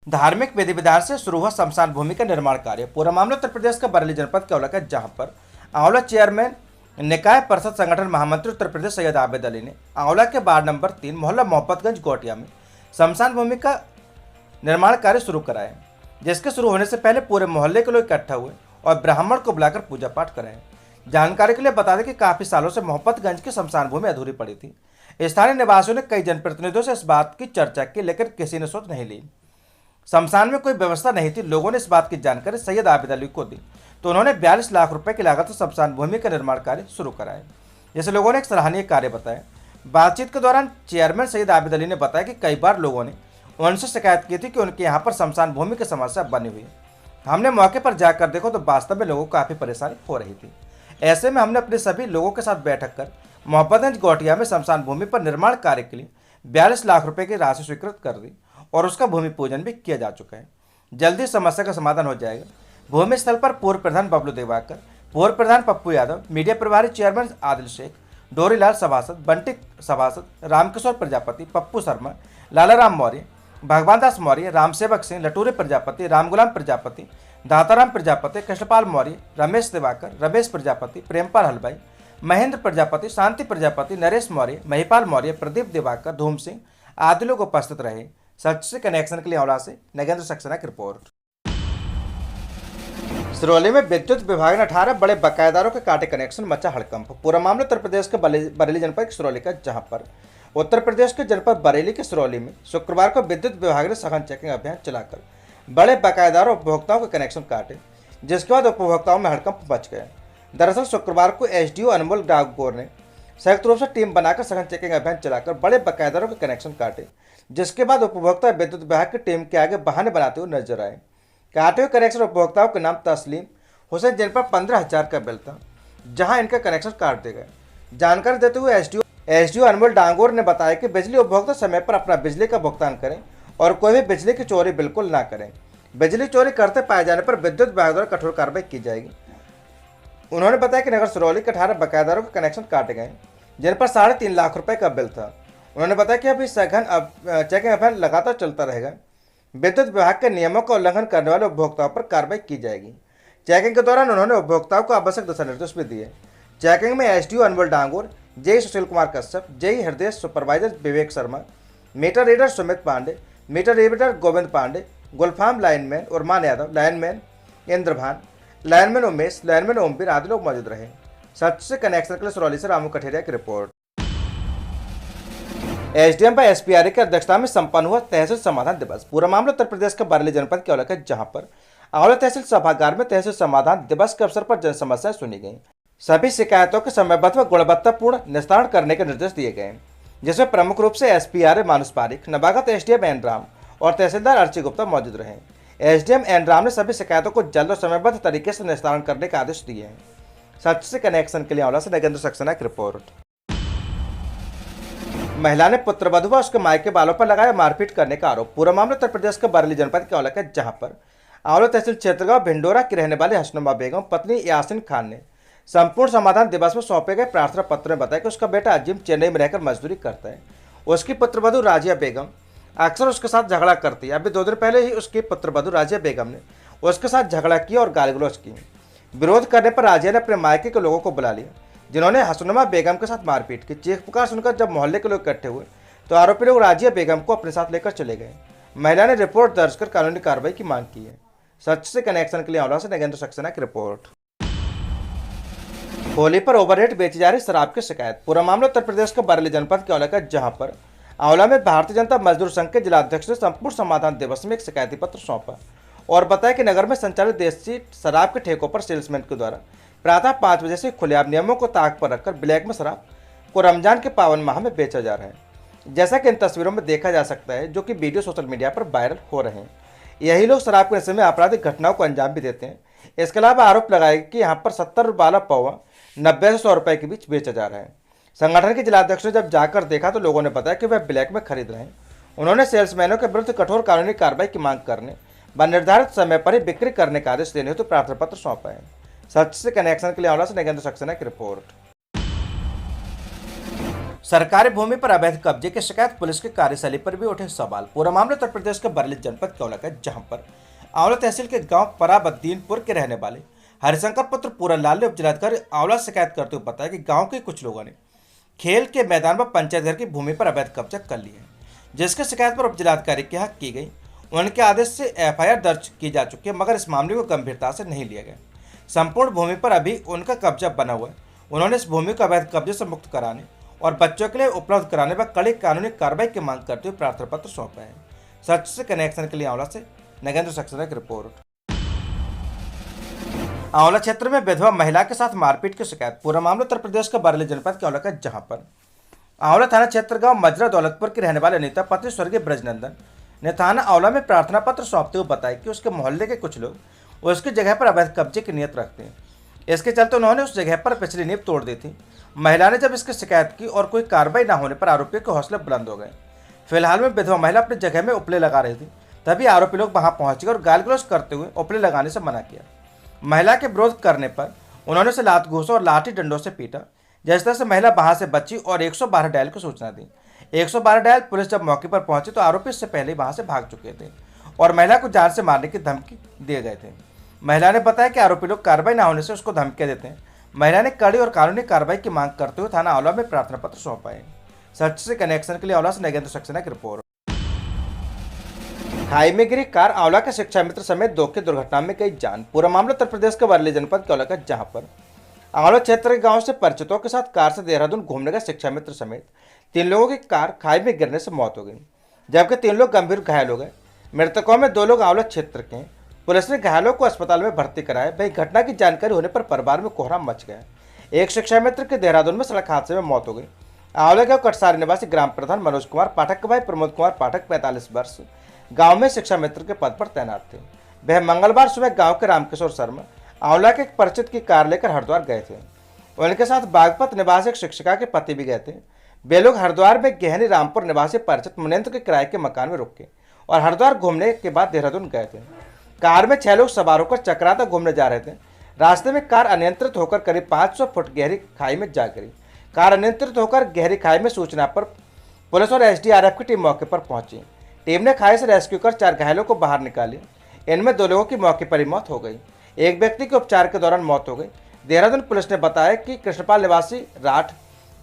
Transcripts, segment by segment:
धार्मिक विधि विधान से शुरू हुआ शमशान भूमि का निर्माण कार्य। पूरा मामला उत्तर प्रदेश का बरेली जनपद के औला का, जहां पर आंवला चेयरमैन निकाय परिषद संगठन महामंत्री उत्तर प्रदेश सैयद आबिद अली ने आंवला के वार्ड नंबर 3 मोहल्ला मोहब्बतगंज गोटिया में शमशान भूमि का निर्माण कार्य शुरू कराया, जिसके शुरू होने से पहले पूरे मोहल्ले के लोग इकट्ठा हुए और ब्राह्मण को बुलाकर पूजा पाठ कराए। जानकारी के लिए बता दें कि काफी सालों से मोहब्बतगंज की शमशान भूमि अधूरी पड़ी थी। स्थानीय निवासियों ने कई जनप्रतिनिधियों से इस बात की चर्चा की, लेकिन किसी ने सोच नहीं ली। शमशान में कोई व्यवस्था नहीं थी। लोगों ने इस बात की जानकारी सैयद आबिद अली को दी तो उन्होंने 42 लाख रुपए की लागत से शमशान भूमि का निर्माण कार्य शुरू कराया, जिसे लोगों ने एक सराहनीय कार्य बताया। बातचीत के दौरान चेयरमैन सैयद आबिद अली ने बताया कि कई बार लोगों ने उनसे शिकायत की थी कि उनके यहाँ पर शमशान भूमि की समस्या बनी हुई है। हमने मौके पर जाकर देखो तो वास्तव में लोगों को काफ़ी परेशानी हो रही थी। ऐसे में हमने अपने सभी लोगों के साथ बैठक कर मोहब्बतगंज गोटिया में शमशान भूमि पर निर्माण कार्य के लिए 42 लाख रुपए की राशि स्वीकृत कर दी और उसका भूमि पूजन भी किया जा चुका है। जल्दी समस्या का समाधान हो जाएगा। भूमि स्थल पर पूर्व प्रधान बबलू देवाकर, पूर्व प्रधान पप्पू यादव, मीडिया प्रभारी चेयरमैन आदिल शेख, डोरीलाल सभासद, बंटी सभासद, रामकिशोर प्रजापति, पप्पू शर्मा, लालाराम मौर्य, भगवान दास मौर्य, रामसेवक सिंह, लटूरे प्रजापति, रामगुलाम प्रजापति, दाताराम प्रजापति, कृष्णपाल मौर्य, रमेश दिवाकर, रमेश प्रजापति, प्रेमपाल हलवाई, महेंद्र प्रजापति, शांति प्रजापति, नरेश मौर्य, महिपाल मौर्य, प्रदीप दिवाकर, धूम सिंह आदि लोग उपस्थित रहे। सच से कनेक्शन के लिए औला से नगेंद्र सक्सेना की रिपोर्ट। सिरौली में विद्युत विभाग ने 18 बड़े बकायेदारों के काटे कनेक्शन, मचा हड़कंप। पूरा मामला उत्तर प्रदेश के बरेली जनपद के सिरौली का, जहां पर उत्तर प्रदेश के जनपद बरेली के सिरौली में शुक्रवार को विद्युत विभाग ने सघन चेकिंग अभियान चलाकर बड़े बकायेदारों उपभोक्ताओं के कनेक्शन काटे, जिसके बाद उपभोक्ताओं में हड़कंप मच गया। दरअसल शुक्रवार को एसडीओ अनमोल डागोर ने संयुक्त रूप से टीम बनाकर सघन चेकिंग अभियान चलाकर बड़े बकायेदारों के कनेक्शन काटे, जिसके बाद उपभोक्ता विद्युत विभाग की टीम के आगे बहाने बनाते हुए नजर आए। काटे हुए कनेक्शन उपभोक्ताओं के नाम तस्लीम हुसैन, जिन पर 15,000 का बिल था, जहां इनका कनेक्शन काट दिए गए। जानकारी देते हुए एसडीओ अनमोल डांगोर ने बताया कि बिजली उपभोक्ता समय पर अपना बिजली का भुगतान करें और कोई भी बिजली की चोरी बिल्कुल ना करें। बिजली चोरी करते पाए जाने पर विद्युत विभाग द्वारा कठोर कार्रवाई की जाएगी। उन्होंने बताया कि नगर सिरौली के 18 बकायेदारों के कनेक्शन काटे गए, जिन पर 3.5 लाख रुपए का बिल था। उन्होंने बताया कि अभी सघन चेकिंग अभियान लगातार चलता रहेगा। विद्युत विभाग के नियमों का उल्लंघन करने वाले उपभोक्ताओं पर कार्रवाई की जाएगी। चेकिंग के दौरान उन्होंने उपभोक्ताओं को आवश्यक दिशा निर्देश भी दिए। चेकिंग में SDO Anmol Dangor, JE Sushil Kumar Kashyap, JE Hriday, supervisor Vivek Sharma, meter reader Sumit Pande, meter reader Govind Pande, Gulfam lineman Urman Yadav, lineman Indrabhan, lineman Umesh, lineman Omveer आदि लोग मौजूद रहे। सच से कनेक्शन के लिए सिरौली से रामू कठेरिया की रिपोर्ट। एसडीएम व एसपीआरए की अध्यक्षता में संपन्न हुआ तहसील समाधान दिवस। पूरा मामला उत्तर प्रदेश के बरेली जनपद के औला का, जहां पर आंवला तहसील सभागार में तहसील समाधान दिवस के अवसर पर जन समस्याएं सुनी गई। सभी शिकायतों के समयबद्ध व गुणवत्तापूर्ण निस्तारण करने के निर्देश दिए गए, जिसमें प्रमुख रूप से एसपीआरए मानुष पारिक, नवागत एसडीएम एन राम और तहसीलदार अर्ची गुप्ता मौजूद रहे। एसडीएम एन राम ने सभी शिकायतों को जल्द और समयबद्ध तरीके से निस्तारण करने के आदेश दिए हैं। सच से कनेक्शन के लिए औला से नगेंद्र सक्सेना की रिपोर्ट। महिला ने पुत्रवधू व उसके मायके बालों पर लगाया मारपीट करने का आरोप। पूरा मामला उत्तर प्रदेश के बरेली जनपद के औला का, जहां पर आंवला तहसील क्षेत्रगांव भिंडोरा की रहने वाली हसनुमा बेगम पत्नी यासिन खान ने संपूर्ण समाधान दिवस में सौंपे गए प्रार्थना पत्र में बताया कि उसका बेटा अजीम चेन्नई में रहकर मजदूरी करता है। उसकी पुत्रवधू राजिया बेगम अक्सर उसके साथ झगड़ा करती है। अभी 2 दिन पहले ही उसकी पुत्रवधू राजिया बेगम ने उसके साथ झगड़ा किया और गाली गलौज की। विरोध करने पर राजिया ने अपने मायके के लोगों को बुला लिया, जिन्होंने हसनुमा बेगम के साथ मारपीट की। चीख पुकार सुनकर जब मोहल्ले के लोग इकट्ठे हुए तो आरोपी लोग राजिया बेगम को अपने साथ लेकर चले गए। महिला ने रिपोर्ट दर्ज कर कानूनी कार्रवाई की मांग की है। सच से कनेक्शन के लिए औला से नगेंद्र सक्सेना की रिपोर्ट। होली पर ओवररेट बेची जा रही शराब की शिकायत। पूरा मामला उत्तर प्रदेश के बरेली जनपद के औला का, जहां पर आंवला में भारतीय जनता मजदूर संघ के जिलाध्यक्ष ने संपूर्ण समाधान दिवस में एक शिकायती पत्र सौंपा और बताया कि नगर में संचालित देसी शराब के ठेकों पर सेल्समैन के द्वारा प्रातः 5 बजे से खुलेआम नियमों को ताक पर रखकर ब्लैक में शराब को रमजान के पावन माह में बेचा जा रहा है, जैसा कि इन तस्वीरों में देखा जा सकता है, जो कि वीडियो सोशल मीडिया पर वायरल हो रहे हैं। यही लोग शराब के नशे में आपराधिक घटनाओं को अंजाम भी देते हैं। इसके अलावा आरोप लगाया कि यहाँ पर 70 वाला पौवा 90 से 100 रुपए के बीच बेचा जा रहा है। संगठन के जिलाध्यक्ष ने जब जाकर देखा तो लोगों ने बताया कि वह ब्लैक में खरीद रहे हैं। उन्होंने सेल्समैनों के विरुद्ध कठोर कानूनी कार्रवाई की मांग करने व निर्धारित समय पर ही बिक्री करने का आदेश देने हेतु प्रार्थना पत्र सौंपा है। सच से कनेक्शन के लिए औला से नगेंद्र सक्सेना की रिपोर्ट। सरकारी भूमि पर अवैध कब्जे की शिकायत, पुलिस की कार्यशैली पर भी उठे सवाल। पूरा मामला उत्तर प्रदेश के बरेली जनपद के औला का, जहां पर आंवला तहसील के गांव पराबद्दीनपुर के रहने वाले हरिशंकर पुत्र पूरन लाल ने उपजिलाधिकारी आंवला शिकायत करते हुए बताया कि गांव के कुछ लोगों ने खेल के मैदान पर पंचायत घर की भूमि पर अवैध कब्जा कर लिया है, जिसकी शिकायत पर उपजिलाधिकारी के यहाँ की गई। उनके आदेश से एफआईआर दर्ज की जा चुकी है, मगर इस मामले को गंभीरता से नहीं लिया गया। संपूर्ण भूमि पर अभी उनका कब्जा बना हुआ है। उन्होंने इस भूमि को अवैध कब्जे से मुक्त कराने और बच्चों के लिए उपलब्ध कराने पर कड़ी कानूनी कार्रवाई की मांग करते हुए प्रार्थना पत्र सौंपा है। सच से कनेक्शन के लिए आंवला से नगेंद्र सक्सेना की रिपोर्ट। आंवला क्षेत्र में विधवा महिला के साथ मारपीट की शिकायत। पूरा मामला उत्तर प्रदेश के बरेली जनपद के आंवला का, जहां पर आंवला थाना क्षेत्र गांव मजरा दौलतपुर की रहने वाले अनीता पति स्वर्गीय ब्रजनंदन ने थाना आंवला में प्रार्थना पत्र सौंपते हुए बताया कि उसके मोहल्ले के कुछ लोग उसकी जगह पर अवैध कब्जे की नियत रखते हैं। इसके चलते उन्होंने उस जगह पर पिछली नींव तोड़ दी थी। महिला ने जब इसकी शिकायत की और कोई कार्रवाई न होने पर आरोपियों के हौसले बुलंद हो गए। फिलहाल में विधवा महिला अपनी जगह में उपले लगा रही थी, तभी आरोपी लोग वहां पहुंच गए और गाली गलौज करते हुए उपले लगाने से मना किया। महिला के विरोध करने पर उन्होंने उसे लात घूंसा और लाठी डंडों से पीटा। जिस तरह से महिला वहां से बची और 112 डायल को सूचना दी। 112 डायल पुलिस जब मौके पर पहुंची तो आरोपी इससे पहले वहां से भाग चुके थे और महिला को जान से मारने की धमकी दिए गए थे। महिला ने बताया कि आरोपी लोग कार्रवाई न होने से उसको धमकियां देते हैं। महिला ने कड़ी और कानूनी कार्रवाई की मांग करते हुए थाना आंवला में प्रार्थना पत्र सौंपा है। सच से कनेक्शन के लिए आंवला से नगेंद्र सक्सेना की रिपोर्ट। खाई में गिरी कार, आंवला के शिक्षा मित्र समेत 2 की दुर्घटना में गई जान। पूरा मामला उत्तर प्रदेश के बरेली जनपद के आंवला का, जहां पर आंवला क्षेत्र के गांव से परिचितों के साथ कार से देहरादून घूमने का शिक्षा मित्र समेत 3 लोगों की कार खाई में गिरने से मौत हो गई, जबकि 3 लोग गंभीर घायल हो गए। मृतकों में 2 लोग आंवला क्षेत्र के हैं। पुलिस ने घायलों को अस्पताल में भर्ती कराया। वहीं घटना की जानकारी होने पर परिवार में कोहराम मच गया। एक शिक्षा मित्र के देहरादून में सड़क हादसे में मौत हो गई। आंवला गांव कटसारी निवासी ग्राम प्रधान मनोज कुमार पाठक के भाई प्रमोद कुमार पाठक 45 वर्ष गांव में शिक्षा मित्र के पद पर तैनात थे। वह मंगलवार सुबह गांव के रामकिशोर शर्मा आंवला के एक परिचित की कार लेकर हरिद्वार गए थे। उनके साथ बागपत निवासी एक शिक्षिका के पति भी गए थे। वे लोग हरिद्वार में गहनी रामपुर निवासी परिचित मुनेंद्र के किराए के मकान में रुके और हरिद्वार घूमने के बाद देहरादून गए थे। कार में 6 लोग सवार होकर चक्राता घूमने जा रहे थे। रास्ते में कार अनियंत्रित होकर करीब 500 फुट गहरी खाई में जा गिरी। कार अनियंत्रित होकर गहरी खाई में सूचना पर पुलिस और एसडीआरएफ की टीम मौके पर पहुंची। टीम ने खाई से रेस्क्यू कर 4 घायलों को बाहर निकाले। इनमें 2 लोगों की मौके पर ही मौत हो गई। एक व्यक्ति की उपचार के दौरान मौत हो गई। देहरादून पुलिस ने बताया कि कृष्णपाल निवासी राठ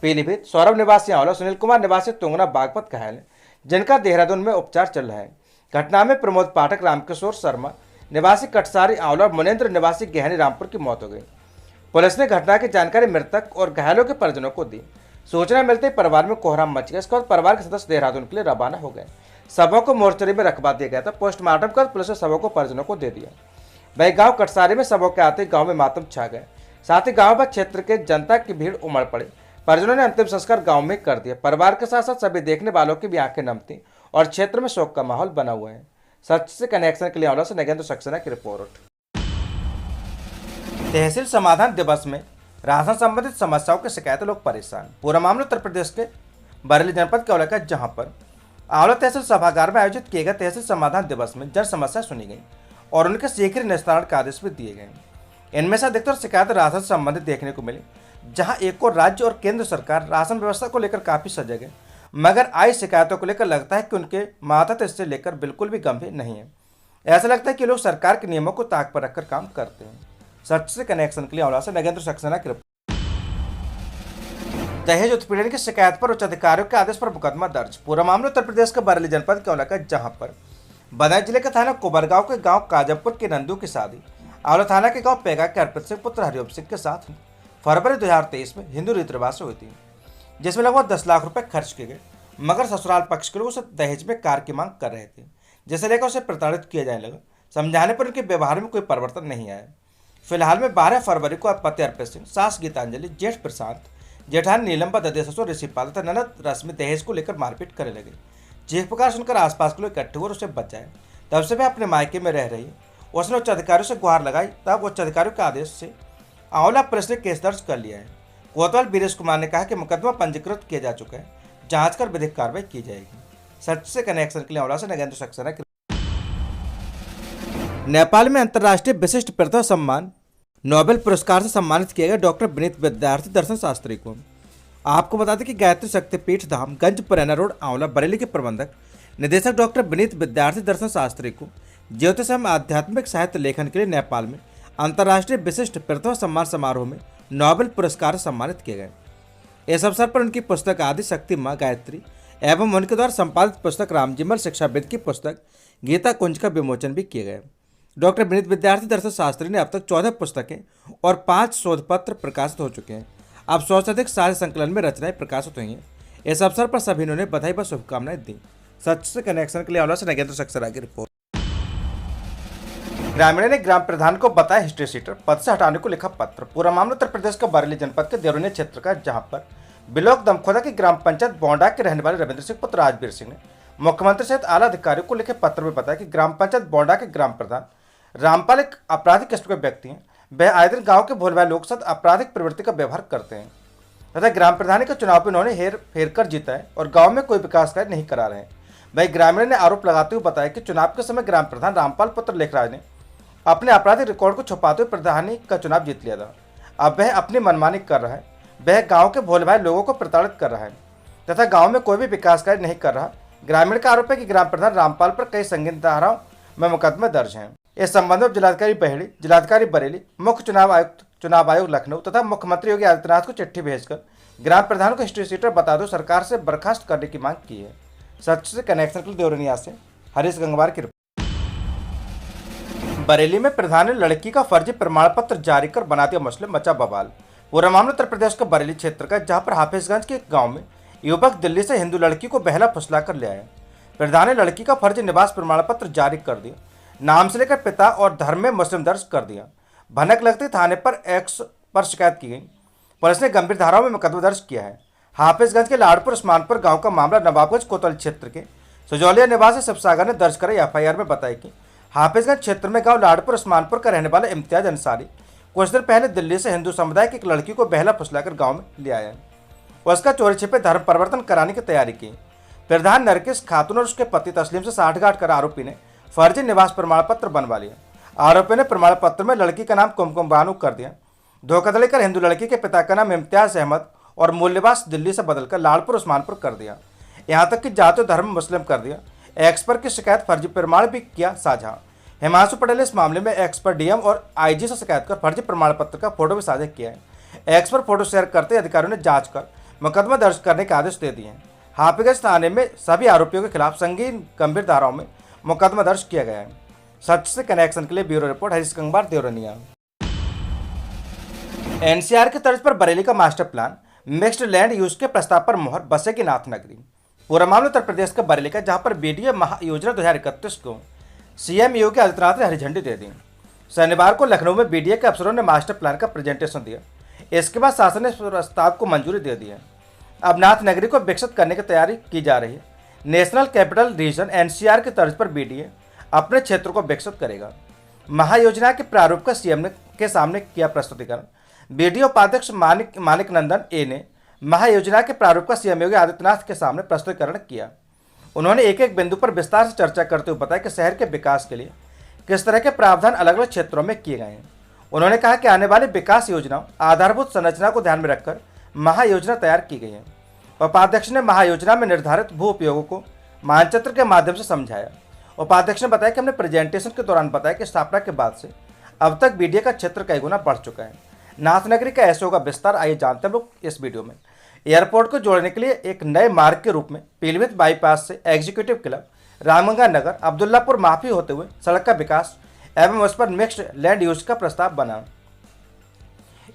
पीलीभीत, सौरभ निवासी आंवला, सुनील कुमार निवासी तुंगना बागपत घायल हैं, जिनका देहरादून में उपचार चल रहा है। घटना में प्रमोद पाठक, रामकिशोर शर्मा निवासी कटसारी आंवला और मुनेंद्र निवासी गहनी रामपुर की मौत हो गई। पुलिस ने घटना की जानकारी मृतक और घायलों के परिजनों को दी। सूचना मिलते ही परिवार में कोहराम मच गया। इसके बाद परिवार के सदस्य देहरादून के लिए रवाना हो गए। शवों को मोर्चरी में रखवा दिया गया था। पोस्टमार्टम कर पुलिस ने शवों को परिजनों को दे दिया। वही गांव कटसारी में शवों के आते गांव में मातम छा गए। साथ ही गांव व क्षेत्र के जनता की भीड़ उमड़ पड़ी। परिजनों ने अंतिम संस्कार गांव में कर दिया। परिवार के साथ साथ सभी देखने वालों की भी आंखें नम थी और क्षेत्र में शोक का माहौल बना हुआ है। सच से कनेक्शन के लिए आंवला से नगेंद्र सक्सेना की रिपोर्ट। तहसील समाधान दिवस में राशन संबंधित समस्याओं की शिकायत लोग परेशान। पूरा मामला उत्तर प्रदेश के बरेली जनपद के औला का, जहां पर आंवला तहसील सभागार में आयोजित किए गए तहसील समाधान दिवस में जन समस्या सुनी गई और उनके शीघ्र निस्तारण के आदेश भी दिए गए। इनमें से अधिकतर शिकायत राशन संबंधित देखने को मिली, जहां एक और राज्य और केंद्र सरकार राशन व्यवस्था को लेकर काफी सजग है, मगर आई शिकायतों को लेकर लगता है कि उनके माथा तो इससे लेकर बिल्कुल भी गंभीर नहीं है। ऐसा लगता है कि लोग सरकार के नियमों को ताक पर रखकर काम करते हैं। सच से कनेक्शन के लिए आंवला से नगेंद्र सक्सेना की रिपोर्ट। दहेज उत्पीड़न की शिकायत पर उच्च अधिकारियों के आदेश पर मुकदमा दर्ज। पूरा मामला उत्तर प्रदेश के बरेली जनपद के औला का, जहां पर बदायूं जिले के थाना कोबरगांव के गांव काजमपुर के नंदू की शादी आंवला थाना के गांव पेगा के अर्पित सिंह पुत्र हरिओम सिंह के साथ फरवरी 2023 में हिंदू रीति रिवाज से हुई थी, जिसमें लगभग 10 लाख रुपए खर्च किए गए, मगर ससुराल पक्ष के लोग उसे दहेज में कार की मांग कर रहे थे, जिसे लेकर उसे प्रताड़ित किया जाने लगा। समझाने पर उनके व्यवहार में कोई परिवर्तन नहीं आया। फिलहाल में 12 फरवरी को पति अर्पित सिंह, सास गीतांजलि, जेठ प्रशांत, जेठान नीलम व ददे ससुर ऋषिपाल तथा ननद रश्मि दहेज को लेकर मारपीट करने लगे। चीख पुकार सुनकर आसपास के लोग इकट्ठे हुए और उसे बचाए। तब से वह अपने मायके में रह रही। उसने उच्च अधिकारियों से गुहार लगाई। तब उच्च अधिकारियों के आदेश से आंवला पुलिस ने केस दर्ज कर लिया है। कोतवाल वीरेश कुमार ने कहा कि मुकदमा पंजीकृत किया जा चुका है, जांच कर विधिक कार्रवाई की जाएगी। सच से कनेक्शन के लिए आंवला से नगेंद्र सक्सेना। नेपाल में अंतर्राष्ट्रीय विशिष्ट प्रतिभा सम्मान नोबेल पुरस्कार से सम्मानित किया गया डॉक्टर विनीत विद्यार्थी दर्शन शास्त्री को। आपको बता दें कि गायत्री शक्तिपीठ धाम गंज पुरैना रोड आंवला बरेली के प्रबंधक निदेशक डॉक्टर विनीत विद्यार्थी दर्शन शास्त्री को ज्योतिष एवं आध्यात्मिक साहित्य लेखन के लिए नेपाल में अंतर्राष्ट्रीय विशिष्ट प्रतिभा सम्मान समारोह में नोबेल पुरस्कार से सम्मानित किए गए। इस अवसर पर उनकी पुस्तक आदि शक्ति माँ गायत्री एवं उनके द्वारा संपादित पुस्तक रामजिमल शिक्षाविद की पुस्तक गीता कुंज का विमोचन भी किए गए। डॉक्टर विनीत विद्यार्थी दर्शन शास्त्री ने अब तक 14 पुस्तकें और 5 शोध पत्र प्रकाशित हो चुके हैं। अब 100 से अधिक साहित्य संकलन में रचनाएं प्रकाशित हुई हैं। इस अवसर पर सभी ने बधाई व शुभकामनाएं दी। सच से कनेक्शन के लिए आंवला से नगेंद्र सक्सेना की रिपोर्ट। ग्रामीण ने ग्राम प्रधान को बताया हिस्ट्री सीटर, पद से हटाने को लिखा पत्र। पूरा मामला उत्तर प्रदेश का बरेली जनपद के देवरिया क्षेत्र का, जहां पर बिलोक दमखोदा की ग्राम पंचायत बोंडा के रहने वाले रविंद्र सिंह पुत्र राजवीर सिंह ने मुख्यमंत्री सहित आला अधिकारियों को लिखे पत्र में बताया कि ग्राम पंचायत बोंडा के ग्राम प्रधान रामपाल एक आपराधिक किस्म के व्यक्ति हैं। वह आए दिन गाँव के भोले भाई लोग साथ आपराधिक प्रवृत्ति का व्यवहार करते हैं तथा ग्राम प्रधान के चुनाव में उन्होंने हेर फेर कर जीता है और गाँव में कोई विकास कार्य नहीं करा रहे हैं। वही ग्रामीण ने आरोप लगाते हुए बताया कि चुनाव के समय ग्राम प्रधान रामपाल पुत्र लेखराज ने अपने आपराधिक रिकॉर्ड को छुपाते हुए प्रधानी का चुनाव जीत लिया था। अब वह अपनी मनमानी कर रहा है। वह गांव के भोले भाई लोगों को प्रताड़ित कर रहा है तथा गांव में कोई भी विकास कार्य नहीं कर रहा। ग्रामीण का आरोप है कि ग्राम प्रधान रामपाल पर कई संगीन धाराओं में मुकदमे दर्ज हैं। इस संबंध में जिलाधिकारी बहेड़ी, जिलाधिकारी बरेली, मुख्य चुनाव आयुक्त चुनाव आयोग लखनऊ तथा मुख्यमंत्री योगी आदित्यनाथ को चिट्ठी भेजकर ग्राम प्रधान को हिस्ट्री सीटर बता दो सरकार से बर्खास्त करने की मांग की है। सच से कनेक्शन के लिए देवरिया से हरीश गंगवार की रिपोर्ट। बरेली में प्रधान ने लड़की का फर्जी प्रमाण पत्र जारी कर बना दिया मुस्लिम, मचा बवाल। पूरा मामला उत्तर प्रदेश के बरेली क्षेत्र का, जहां पर हाफिजगंज के एक गांव में युवक दिल्ली से हिंदू लड़की को बहला फुसला कर ले आया। प्रधान ने लड़की का फर्जी निवास प्रमाण पत्र जारी कर दिया, नाम से लेकर पिता और धर्म में मुस्लिम दर्ज कर दिया। भनक लगते थाने पर एक्स पर शिकायत की गई। पुलिस ने गंभीर धाराओं में मुकदमा दर्ज किया है। हाफिजगंज के लाड़पुर उस्मानपुर गांव का मामला नवाबगंज कोतवाली क्षेत्र के सजौलिया निवासी शिवसागर ने दर्ज कराई एफआईआर में बताया कि हाफिजगंज क्षेत्र में गांव लाड़पुर उस्मानपुर का रहने वाला इम्तियाज अंसारी कुछ दिन पहले दिल्ली से हिंदू समुदाय की एक लड़की को बहला फुसलाकर गांव में ले आया। उसका चोरी छिपे धर्म परिवर्तन कराने की तैयारी की। प्रधान नरकिस खातून और उसके पति तस्लीम से साठगांठ कर आरोपी ने फर्जी निवास प्रमाण पत्र बनवा लिया। आरोपी ने प्रमाण पत्र में लड़की का नाम कुमकुम बानू कर दिया। धोखाधड़ी कर हिंदू लड़की के पिता का नाम इम्तियाज अहमद और मूल निवास दिल्ली से बदलकर लाड़पुर उस्मानपुर कर दिया। यहाँ तक कि जाति धर्म मुस्लिम कर दिया। एक्स पर की शिकायत फर्जी प्रमाण भी किया साझा। हिमांशु पटेल ने इस मामले में एक्स पर डीएम और आईजी से शिकायत कर फर्जी प्रमाण पत्र का फोटो भी साझा किया है। एक्स पर फोटो शेयर करते अधिकारियों ने जांच कर मुकदमा दर्ज करने के आदेश दे दिए हैं। हाफिजगंज थाने में सभी आरोपियों के खिलाफ संगीन गंभीर धाराओं में मुकदमा दर्ज किया गया है। सच से कनेक्शन के लिए bureau report Harish Gangwar, Deoria. NCR की तर्ज पर बरेली का master plan, mixed land use के प्रस्ताव पर मोहर, बसेगी नाथ नगरी। पूरा मामला उत्तर प्रदेश का बरेली का, जहां पर बीडीए महायोजना 2031 को सीएम योगी आदित्यनाथ ने हरी झंडी दे दी। शनिवार को लखनऊ में बीडीए के अफसरों ने मास्टर प्लान का प्रेजेंटेशन दिया। इसके बाद शासन ने प्रस्ताव को मंजूरी दे दी है। अब नाथ नगरी को विकसित करने की तैयारी की जा रही है। नेशनल कैपिटल रीजन एनसीआर की तर्ज पर बीडीए अपने क्षेत्र को विकसित करेगा। महायोजना के प्रारूप का सीएम के सामने किया प्रस्तुतिकरण। बीडीए उपाध्यक्ष मानिक नंदन ए ने महायोजना के प्रारूप का सीएम योगी आदित्यनाथ के सामने प्रस्तुतिकरण किया। उन्होंने एक एक बिंदु पर विस्तार से चर्चा करते हुए बताया कि शहर के विकास के लिए किस तरह के प्रावधान अलग अलग क्षेत्रों में किए गए हैं। उन्होंने कहा कि आने वाली विकास योजनाओं आधारभूत संरचना को ध्यान में रखकर महायोजना तैयार की गई है। उपाध्यक्ष ने महायोजना में निर्धारित भू उपयोगों को मानचित्र के माध्यम से समझाया। उपाध्यक्ष ने बताया कि हमने प्रेजेंटेशन के दौरान बताया कि स्थापना के बाद से अब तक बीडीए का क्षेत्र कई गुना बढ़ चुका है। नाथ नगरी का ऐसे होगा विस्तार, आइए जानते हैं लोग इस वीडियो में। एयरपोर्ट को जोड़ने के लिए एक नए मार्ग के रूप में पीलीभीत बाईपास से एग्जीक्यूटिव क्लब, रामगंगा नगर, अब्दुल्लापुर माफी होते हुए सड़क का विकास एवं उस पर मिक्स्ड लैंड यूज का प्रस्ताव बना।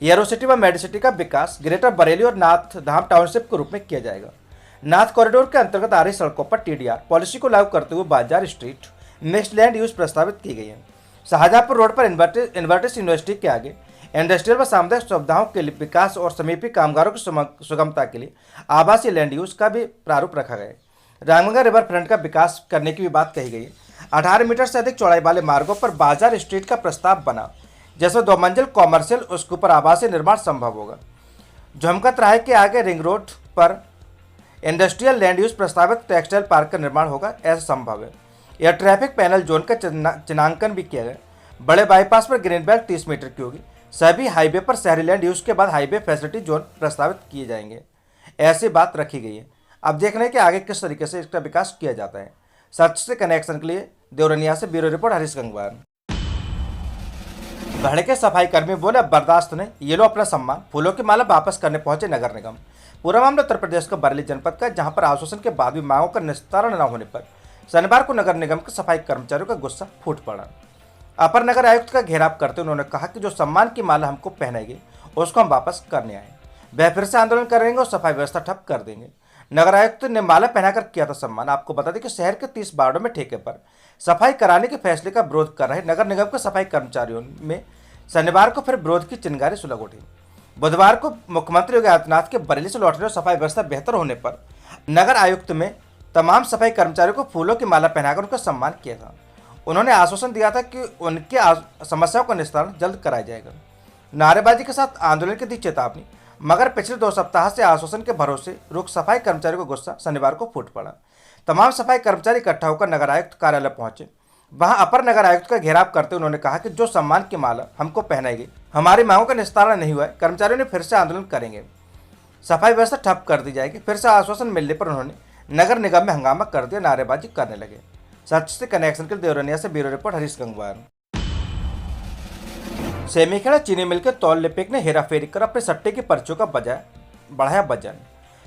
एयरोसिटी व मेडिसिटी का विकास ग्रेटर बरेली और नाथ धाम टाउनशिप के रूप में किया जाएगा। नाथ कॉरिडोर के अंतर्गत आ रही सड़कों पर टीडीआर पॉलिसी को लागू करते हुए बाजार स्ट्रीट मिक्स्ड लैंड यूज प्रस्तावित की गई है। शाहजहांपुर रोड पर इन्वर्टिस यूनिवर्सिटी के आगे इंडस्ट्रियल व सामुदायिक सुविधाओं के लिए विकास और समीपी कामगारों की सुगमता के लिए आवासीय लैंड यूज का भी प्रारूप रखा गया है। रामगंगा रिवर फ्रंट का विकास करने की भी बात कही गई है। 18 मीटर से अधिक चौड़ाई वाले मार्गों पर बाजार स्ट्रीट का प्रस्ताव बना, जिसमें 2 मंजिल कॉमर्शियल, उसके ऊपर आवासीय निर्माण संभव होगा। झुमकत राय के आगे रिंग रोड पर इंडस्ट्रियल लैंड यूज प्रस्तावित टेक्सटाइल पार्क का निर्माण होगा, ऐसा संभव है। यह ट्रैफिक पैनल जोन का चिन्हांकन भी किया गया। बड़े बाईपास पर ग्रीन बेल्ट 30 मीटर की होगी। सभी हाईवे पर शहरी लैंड यूज के बाद हाईवे फैसिलिटी जोन प्रस्तावित किए जाएंगे। ऐसी बात रखी गई है। अब देखना है कि आगे किस तरीके से इसका विकास किया जाता है। सच से कनेक्शन के लिए देवरनिया से ब्यूरो रिपोर्ट हरीश गंगवार। भड़के सफाई कर्मी बोले अब बर्दाश्त नहीं, ये लो अपना सम्मान, फूलों की माला वापस करने पहुंचे नगर निगम। पूरा मामला उत्तर प्रदेश के बरेली जनपद का, जहां पर आश्वासन के बाद भी मांगों का निस्तारण न होने पर शनिवार को नगर निगम के सफाई कर्मचारियों का गुस्सा फूट पड़ा। अपर नगर आयुक्त का घेराव करते उन्होंने कहा कि जो सम्मान की माला हमको पहनाएगी उसको हम वापस करने आए, वह फिर से आंदोलन करेंगे और सफाई व्यवस्था ठप कर देंगे। नगर आयुक्त ने माला पहनाकर किया था सम्मान। आपको बता दें कि शहर के 30 वार्डों में ठेके पर सफाई कराने के फैसले का विरोध कर रहे नगर निगम के सफाई कर्मचारियों में शनिवार को फिर विरोध की चिंगारी सुलग उठी। बुधवार को मुख्यमंत्री योगी आदित्यनाथ के बरेली से लौटने और सफाई व्यवस्था बेहतर होने पर नगर आयुक्त में तमाम सफाई कर्मचारियों को फूलों की माला पहनाकर उनका सम्मान किया था। उन्होंने आश्वासन दिया था कि उनकी समस्याओं का निस्तारण जल्द कराया जाएगा। नारेबाजी के साथ आंदोलन की दी चेतावनी, मगर पिछले 2 सप्ताह से आश्वासन के भरोसे रुक सफाई कर्मचारियों का गुस्सा शनिवार को फूट पड़ा। तमाम सफाई कर्मचारी इकट्ठा होकर नगर आयुक्त कार्यालय पहुंचे। वहां अपर नगर आयुक्त का घेराव करते उन्होंने कहा कि जो सम्मान की माला हमको पहनाएगी, हमारी मांगों का निस्तारण नहीं हुआ है, कर्मचारियों ने फिर से आंदोलन करेंगे, सफाई व्यवस्था ठप कर दी जाएगी। फिर से आश्वासन मिलने पर उन्होंने नगर निगम में हंगामा कर दिया, नारेबाजी करने लगे। सच से कनेक्शन के लिए देवरनिया से ब्यूरो रिपोर्ट हरीश गंगवार। सेमीखेड़ा चीनी मिल के तौल लिपिक ने हेराफेरी कर अपने सट्टे की पर्चियों का बढ़ाया वजन।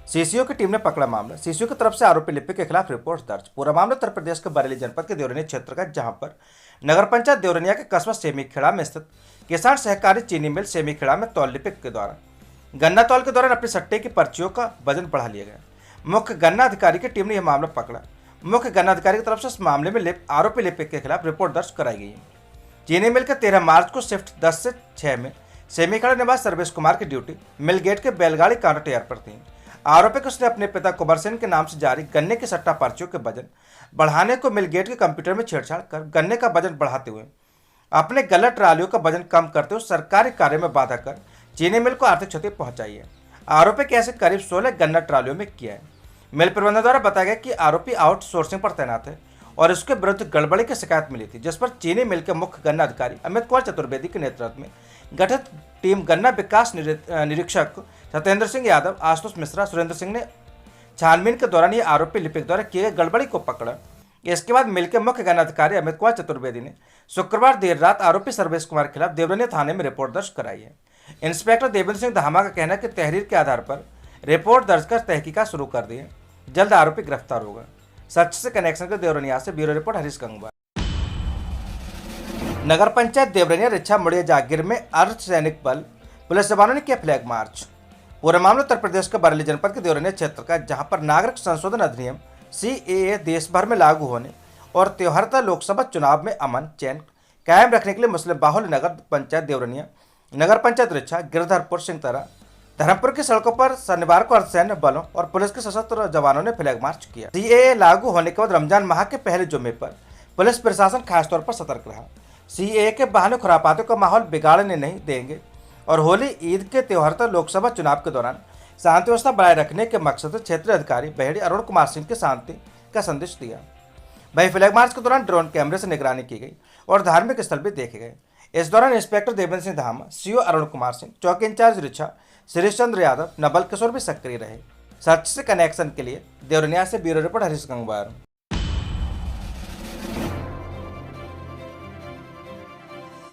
सीसीओ की टीम ने पकड़ा मामला। सीसीओ की तरफ से आरोपी लिपिक के खिलाफ रिपोर्ट दर्ज। पूरा मामला उत्तर प्रदेश के बरेली जनपद के देवरनिया क्षेत्र का, जहां पर नगर पंचायत देवरनिया के कस्बा सेमीखेड़ा में स्थित किसान सहकारी चीनी मिल सेमीखेड़ा में तौल लिपिक के द्वारा गन्ना तौल के दौरान अपने सट्टे की पर्चियों का वजन बढ़ा लिया गया। मुख्य गन्ना अधिकारी की टीम ने यह मामला पकड़ा। मुख्य गन्ना अधिकारी की तरफ से इस मामले में आरोपी लिपिक के खिलाफ रिपोर्ट दर्ज कराई गई है। चीनी मिल के 13 मार्च को शिफ्ट 10 से 6 में सेमीखेड़ा निवासी सर्वेश कुमार की ड्यूटी मिल गेट के बैलगाड़ी काउंटर टेयर पर थी। आरोपी को उसने अपने पिता कुंवर सेन के नाम से जारी गन्ने की सट्टा पर्चियों के वजन बढ़ाने को मिल गेट के कंप्यूटर में छेड़छाड़ कर गन्ने का वजन बढ़ाते हुए अपने गलत ट्रालियों का वजन कम करते हुए सरकारी कार्य में बाधा कर चीनी मिल को आर्थिक क्षति पहुंचाई है। आरोपी के ऐसे करीब 16 गन्ना ट्रालियों में किया है। मिल प्रबंधन द्वारा बताया गया कि आरोपी आउटसोर्सिंग पर तैनात है और इसके विरुद्ध गड़बड़ी की शिकायत मिली थी, जिस पर चीनी मिल के मुख्य गन्ना अधिकारी अमित कुमार चतुर्वेदी के नेतृत्व में गठित टीम गन्ना विकास निरीक्षक सत्येंद्र सिंह यादव, आशुतोष मिश्रा, सुरेंद्र सिंह ने छानबीन के दौरान ये आरोपी लिपिक द्वारा किए गए गड़बड़ी को पकड़ा। इसके बाद मिल के मुख्य गन्ना अधिकारी अमित कुमार चतुर्वेदी ने शुक्रवार देर रात आरोपी सर्वेश कुमार के खिलाफ देवरनिया थाने में रिपोर्ट दर्ज कराई है। इंस्पेक्टर देवेंद्र सिंह धामा का कहना है कि तहरीर के आधार पर रिपोर्ट दर्ज कर तहकीकात शुरू कर दी है, जल्द आरोपी गिरफ्तार होगा। सच से कनेक्शन के देवरनिया से ब्यूरो रिपोर्ट हरीश गंगवार। नगर पंचायत देवरनिया रिछा मुड़िया जागीर में अर्धसैनिक बल पुलिस जवानों ने किया फ्लैग मार्च। पूरा मामला उत्तर प्रदेश के बरेली जनपद के देवरनिया क्षेत्र का, जहां पर नागरिक संशोधन अधिनियम CAA देश भर में लागू होने और त्योहारता लोकसभा चुनाव में अमन चैन कायम रखने के लिए मुस्लिम बाहुल्य नगर पंचायत देवरनिया, नगर पंचायत रिछा, गिरधरपुर, सिंहतरा, धर्मपुर की सड़कों पर शनिवार को अर्धसैन्य बलों और पुलिस के सशस्त्र जवानों ने फ्लैग मार्च किया। CAA लागू होने के बाद रमजान माह के पहले जुम्मे पर पुलिस प्रशासन खासतौर पर सतर्क रहा। CAA के बहाने खुरापातों का माहौल बिगाड़ने नहीं देंगे और होली ईद के त्योहार तक लोकसभा चुनाव के दौरान शांति व्यवस्था बनाए रखने के मकसद से क्षेत्रीय अधिकारी बहेड़ी अरुण कुमार सिंह के शांति का संदेश दिया। वहीं फ्लैग मार्च के दौरान ड्रोन कैमरे से निगरानी की गई और धार्मिक स्थल भी देखे गए। इस दौरान इंस्पेक्टर देवेंद्र सिंह धामा, CO अरुण कुमार सिंह, चौकी इंचार्ज रिछा श्रीश चंद्र यादव, नबल किशोर भी सक्रिय रहे। सच से कनेक्शन के लिए देवरनिया से ब्यूरो रिपोर्ट हरीश गंगवार।